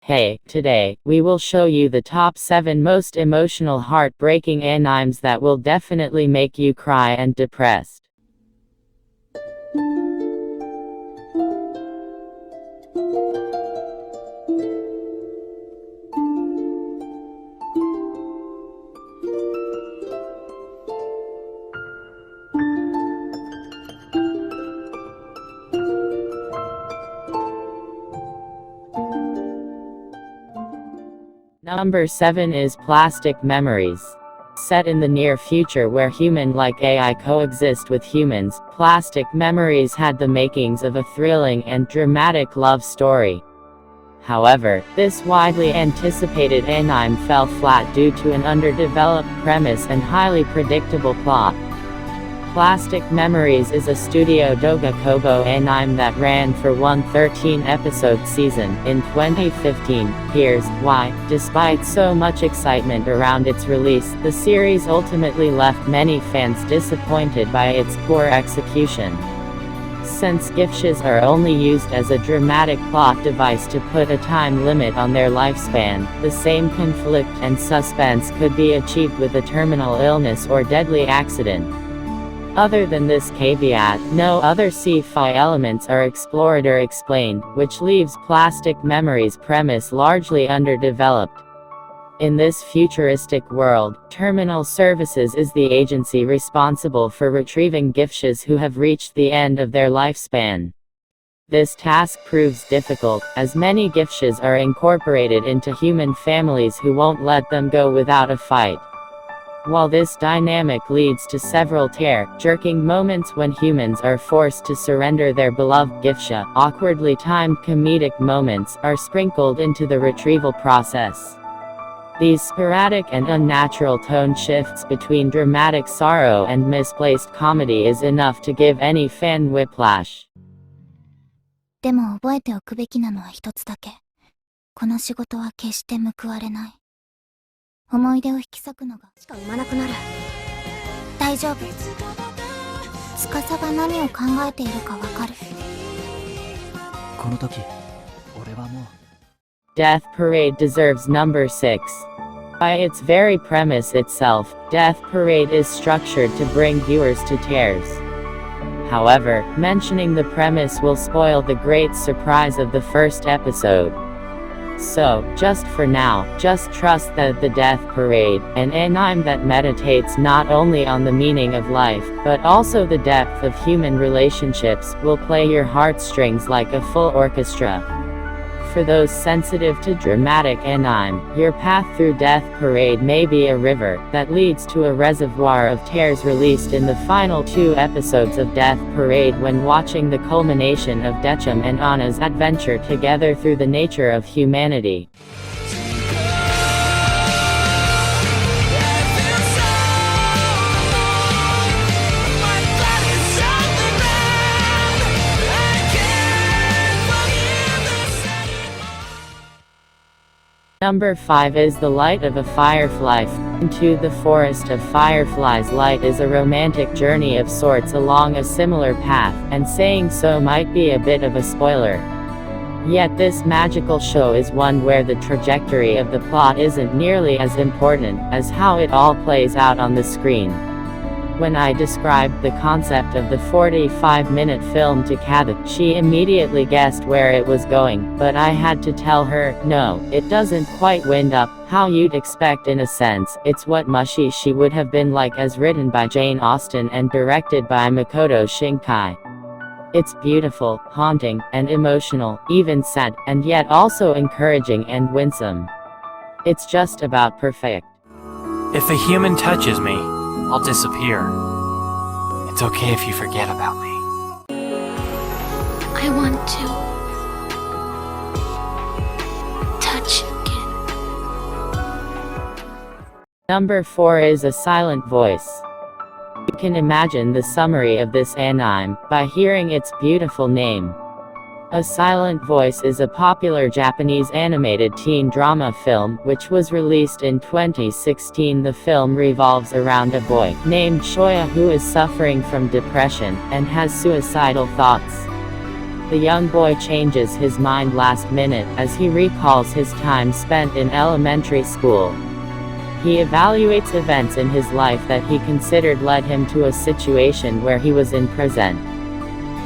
Hey, today, we will show you the top 7 most emotional heartbreaking animes that will definitely make you cry and depressed. Number 7 is Plastic Memories. Set in the near future where human-like AI coexist with humans, Plastic Memories had the makings of a thrilling and dramatic love story. However, this widely anticipated anime fell flat due to an underdeveloped premise and highly predictable plot. Plastic Memories is a Studio Doga Kobo anime that ran for one 13-episode season in 2015. Here's why. Despite so much excitement around its release, the series ultimately left many fans disappointed by its poor execution. Since gifshas are only used as a dramatic plot device to put a time limit on their lifespan, the same conflict and suspense could be achieved with a terminal illness or deadly accident. Other than this caveat, no other sci-fi elements are explored or explained, which leaves Plastic Memories' premise largely underdeveloped. In this futuristic world, Terminal Services is the agency responsible for retrieving gifshas who have reached the end of their lifespan. This task proves difficult, as many gifshas are incorporated into human families who won't let them go without a fight. While this dynamic leads to several tear-jerking moments when humans are forced to surrender their beloved gifsha, awkwardly timed comedic moments are sprinkled into the retrieval process. These sporadic and unnatural tone shifts between dramatic sorrow and misplaced comedy is enough to give any fan whiplash. でも覚えておくべきなのは一つだけ。この仕事は決して報われない。思い出を引き裂くのがしか生まなくなる。大丈夫。司が何を考えているかわかる。この時、俺はもう。Death Parade deserves number 6. By its very premise itself, Death Parade is structured to bring viewers to tears. However, mentioning the premise will spoil the great surprise of the first episode. So, just for now, just trust that the Death Parade, an anime that meditates not only on the meaning of life, but also the depth of human relationships, will play your heartstrings like a full orchestra. For those sensitive to dramatic anime, your path through Death Parade may be a river that leads to a reservoir of tears released in the final 2 episodes of Death Parade when watching the culmination of Decim and Anna's adventure together through the nature of humanity. Number 5 is The Light of a Firefly. Into the Forest of Fireflies. Light is a romantic journey of sorts along a similar path, and saying so might be a bit of a spoiler. Yet this magical show is one where the trajectory of the plot isn't nearly as important as how it all plays out on the screen. When I described the concept of the 45-minute film to Kathy, she immediately guessed where it was going, but I had to tell her, no, it doesn't quite wind up how you'd expect in a sense. It's what Mushy She Would Have Been Like as written by Jane Austen and directed by Makoto Shinkai. It's beautiful, haunting, and emotional, even sad, and yet also encouraging and winsome. It's just about perfect. If a human touches me, I'll disappear. It's okay if you forget about me. I want to touch again. Number 4 is A Silent Voice. You can imagine the summary of this anime by hearing its beautiful name. A Silent Voice is a popular Japanese animated teen drama film, which was released in 2016. The film revolves around a boy named Shoya who is suffering from depression, and has suicidal thoughts. The young boy changes his mind last minute as he recalls his time spent in elementary school. He evaluates events in his life that he considered led him to a situation where he was in prison.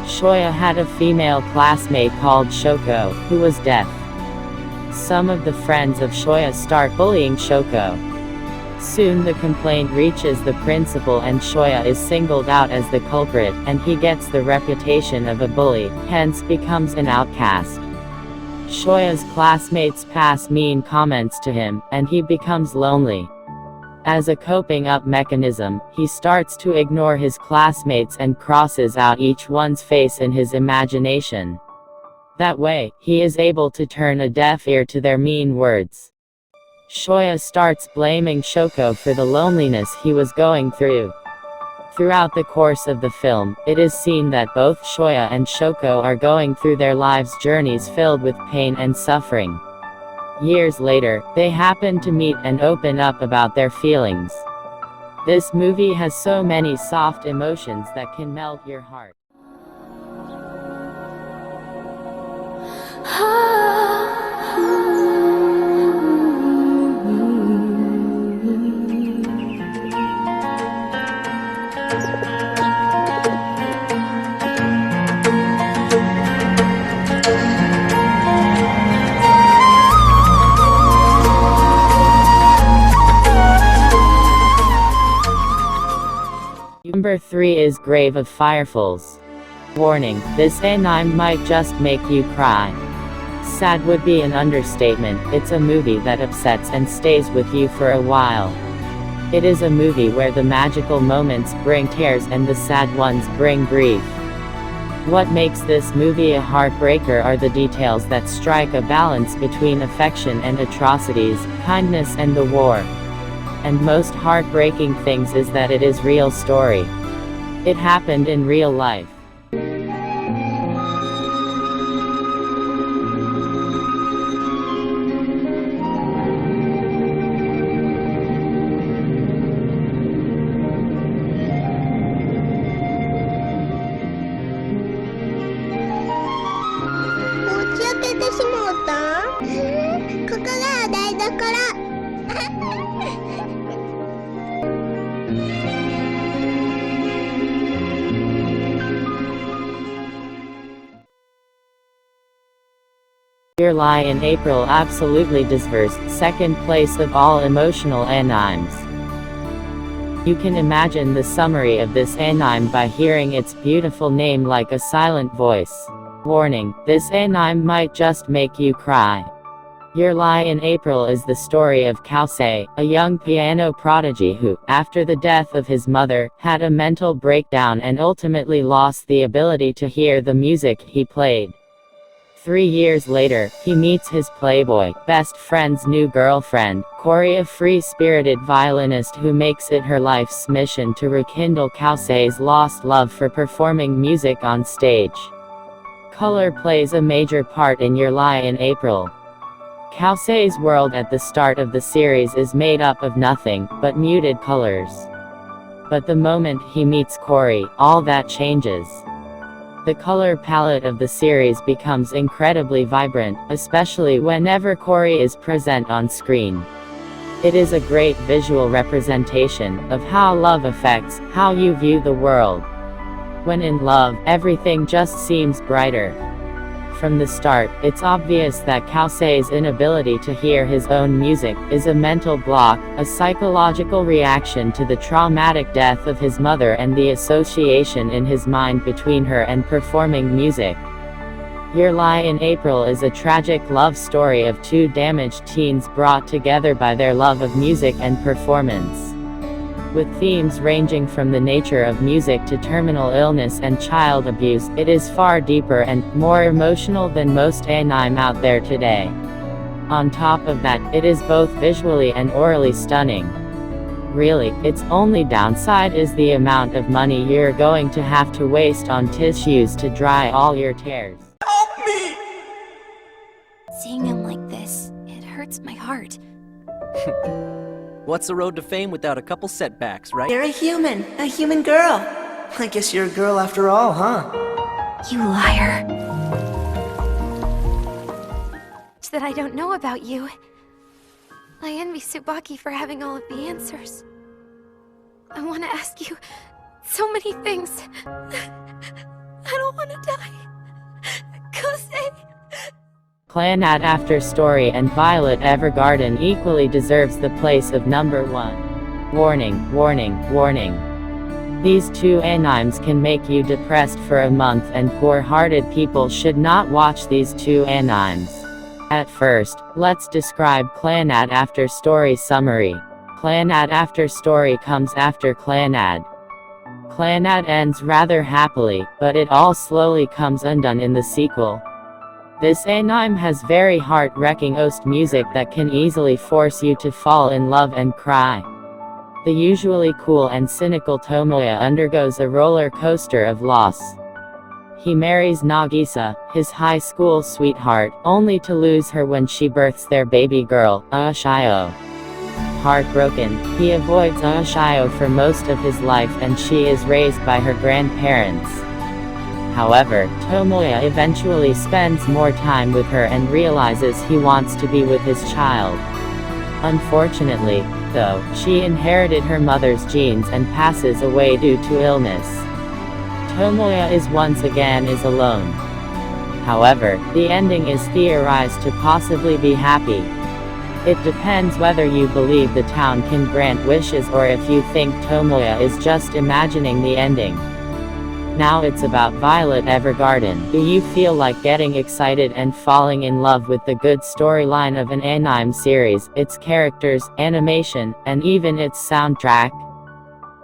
Shoya had a female classmate called Shoko, who was deaf. Some of the friends of Shoya start bullying Shoko. Soon the complaint reaches the principal and Shoya is singled out as the culprit, and he gets the reputation of a bully, hence becomes an outcast. Shoya's classmates pass mean comments to him, and he becomes lonely. As a coping up mechanism, he starts to ignore his classmates and crosses out each one's face in his imagination. That way, he is able to turn a deaf ear to their mean words. Shoya starts blaming Shoko for the loneliness he was going through. Throughout the course of the film, it is seen that both Shoya and Shoko are going through their lives' journeys filled with pain and suffering. Years later, they happen to meet and open up about their feelings. This movie has so many soft emotions that can melt your heart. Number 3 is Grave of Fireflies. Warning, this anime might just make you cry. Sad would be an understatement. It's a movie that upsets and stays with you for a while. It is a movie where the magical moments bring tears and the sad ones bring grief. What makes this movie a heartbreaker are the details that strike a balance between affection and atrocities, kindness and the war. And most heartbreaking things is that it is real story. It happened in real life. Your Lie in April absolutely deserves second place of all emotional animes. You can imagine the summary of this anime by hearing its beautiful name like a silent voice. Warning, this anime might just make you cry. Your Lie in April is the story of Kause, a young piano prodigy who, after the death of his mother, had a mental breakdown and ultimately lost the ability to hear the music he played. 3 years later, he meets his playboy, best friend's new girlfriend, Kori, a free-spirited violinist who makes it her life's mission to rekindle Kause's lost love for performing music on stage. Color plays a major part in Your Lie in April. Kause's world at the start of the series is made up of nothing but muted colors. But the moment he meets Kori, all that changes. The color palette of the series becomes incredibly vibrant, especially whenever Kori is present on screen. It is a great visual representation of how love affects how you view the world. When in love, everything just seems brighter. From the start, it's obvious that Kause's inability to hear his own music is a mental block, a psychological reaction to the traumatic death of his mother and the association in his mind between her and performing music. Your Lie in April is a tragic love story of two damaged teens brought together by their love of music and performance. With themes ranging from the nature of music to terminal illness and child abuse, it is far deeper and more emotional than most anime out there today. On top of that, it is both visually and orally stunning. Really, its only downside is the amount of money you're going to have to waste on tissues to dry all your tears. Help me! Seeing him like this, it hurts my heart. What's the road to fame without a couple setbacks, right? You're a human girl. I guess you're a girl after all, huh? You liar. much that I don't know about you. I envy Tsubaki for having all of the answers. I want to ask you so many things. I don't want to die. Kosei! Clannad After Story and Violet Evergarden equally deserves the place of number 1. Warning, warning, warning. These two animes can make you depressed for a month, and poor-hearted people should not watch these two animes. At first, let's describe Clannad After Story summary. Clannad After Story comes after Clannad. Clannad ends rather happily, but it all slowly comes undone in the sequel. This anime has very heart-wrecking OST music that can easily force you to fall in love and cry. The usually cool and cynical Tomoya undergoes a roller coaster of loss. He marries Nagisa, his high school sweetheart, only to lose her when she births their baby girl, Ushio. Heartbroken, he avoids Ushio for most of his life, and she is raised by her grandparents. However, Tomoya eventually spends more time with her and realizes he wants to be with his child. Unfortunately, though, she inherited her mother's genes and passes away due to illness. Tomoya is once again alone. However, the ending is theorized to possibly be happy. It depends whether you believe the town can grant wishes or if you think Tomoya is just imagining the ending. Now it's about Violet Evergarden. Do you feel like getting excited and falling in love with the good storyline of an anime series, its characters, animation, and even its soundtrack?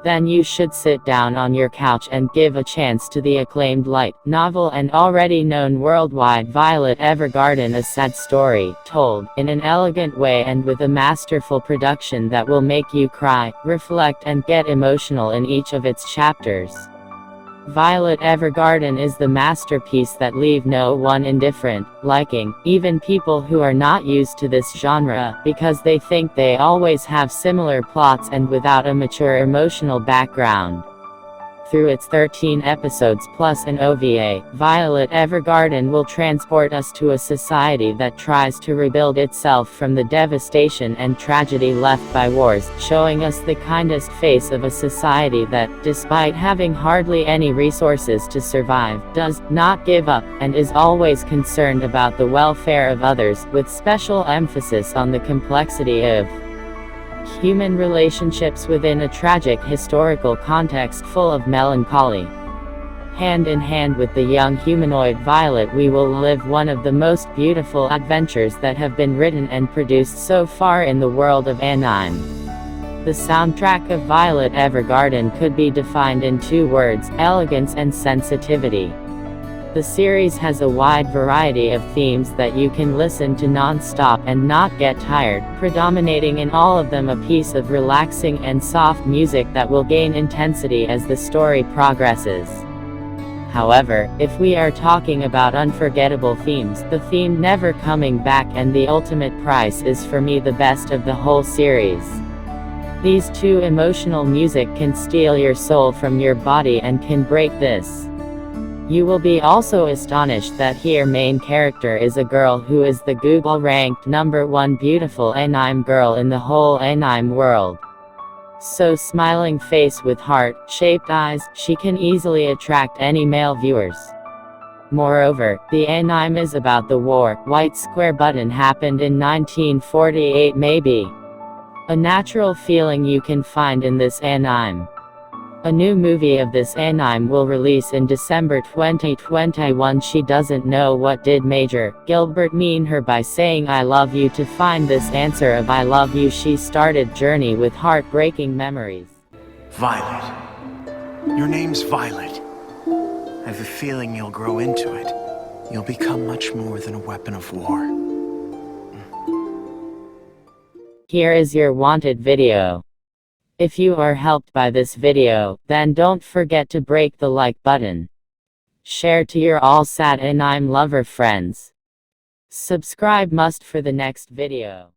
Then you should sit down on your couch and give a chance to the acclaimed light novel and already known worldwide Violet Evergarden, a sad story, told in an elegant way and with a masterful production that will make you cry, reflect and get emotional in each of its chapters. Violet Evergarden is the masterpiece that leave no one indifferent, liking, even people who are not used to this genre, because they think they always have similar plots and without a mature emotional background. Through its 13 episodes plus an OVA, Violet Evergarden will transport us to a society that tries to rebuild itself from the devastation and tragedy left by wars, showing us the kindest face of a society that, despite having hardly any resources to survive, does not give up, and is always concerned about the welfare of others, with special emphasis on the complexity of human relationships within a tragic historical context full of melancholy. Hand in hand with the young humanoid Violet, we will live one of the most beautiful adventures that have been written and produced so far in the world of anime. The soundtrack of Violet Evergarden could be defined in 2 words: elegance and sensitivity. The series has a wide variety of themes that you can listen to non-stop and not get tired, predominating in all of them a piece of relaxing and soft music that will gain intensity as the story progresses. However, if we are talking about unforgettable themes, the theme Never Coming Back and The Ultimate Price is for me the best of the whole series. These two emotional music can steal your soul from your body and can break this. You will be also astonished that here main character is a girl who is the Google-ranked #1 beautiful anime girl in the whole anime world. So smiling face with heart-shaped eyes, she can easily attract any male viewers. Moreover, the anime is about the war. White square button happened in 1948 maybe. A natural feeling you can find in this anime. A new movie of this anime will release in December 2021. She doesn't know what did Major Gilbert mean her by saying I love you to find this answer of I love you. She started journey with heartbreaking memories. Violet. Your name's Violet. I have a feeling you'll grow into it. You'll become much more than a weapon of war. Here is your wanted video. If you are helped by this video, then don't forget to break the like button. Share to your all sad anime lover friends. Subscribe must for the next video.